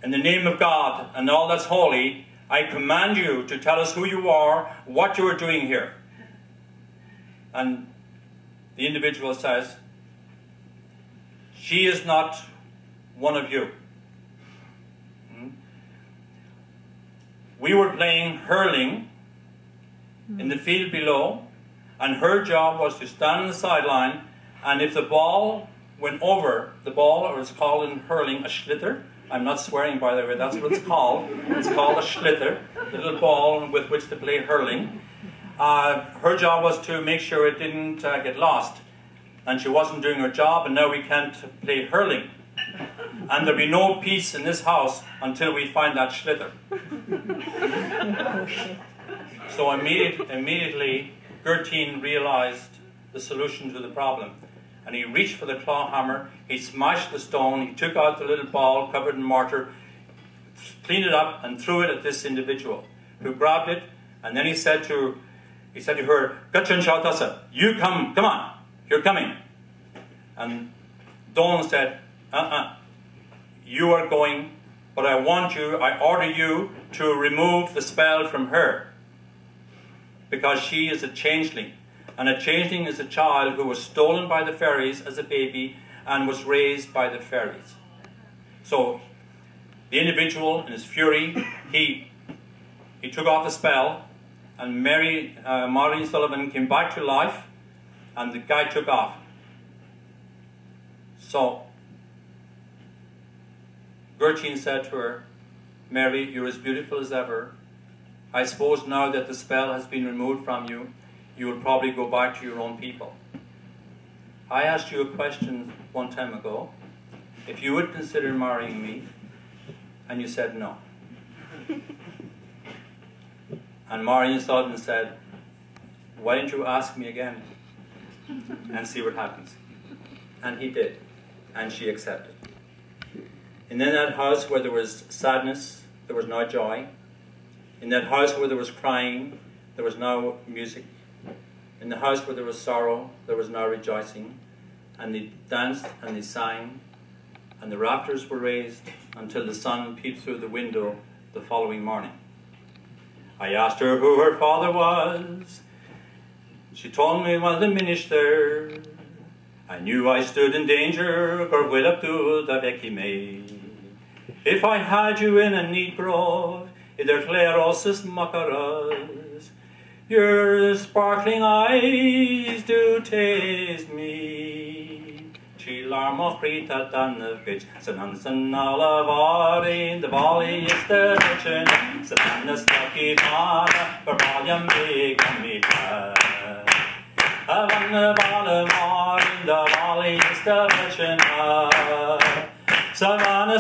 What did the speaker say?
in the name of God and all that's holy, I command you to tell us who you are, what you are doing here. And the individual says, she is not one of you. We were playing hurling in the field below, and her job was to stand on the sideline, and if the ball went over the ball, or it's called in hurling a schlitter. I'm not swearing, by the way, that's what it's called. It's called a schlitter, the little ball with which to play hurling. Her job was to make sure it didn't get lost. And she wasn't doing her job, and now we can't play hurling. And there'll be no peace in this house until we find that schlitter. So immediately, Gertine realized the solution to the problem. And he reached for the claw hammer, he smashed the stone, he took out the little ball covered in mortar, cleaned it up and threw it at this individual, who grabbed it, and then he said to her, "Gutchin Shautasa, you come on, you're coming." And Dawn said, you are going, but I order you to remove the spell from her, because she is a changeling. And a changeling is a child who was stolen by the fairies as a baby and was raised by the fairies. So the individual, in his fury, he took off the spell, and Maureen Sullivan came back to life, and the guy took off. So Gertine said to her, "Mary, you're as beautiful as ever. I suppose now that the spell has been removed from you, you will probably go back to your own people. I asked you a question one time ago, if you would consider marrying me, and you said no." And Maureen Sullivan said, "Why didn't you ask me again and see what happens?" And he did, and she accepted. And in that house where there was sadness, there was now joy. In that house where there was crying, there was now music. In the house where there was sorrow, there was now rejoicing. And they danced and they sang, and the rafters were raised until the sun peeped through the window the following morning. I asked her who her father was. She told me, well, the minister. I knew I stood in danger, if I had you in a negro, idir clerosis macaras. Your sparkling eyes do taste me. Chilarmo frita danavich, Sanansan alavarin, the volley is the kitchen, Savannah stucky mana, Baralium big amita. Havana Balamar in the volley is the kitchen, Savannah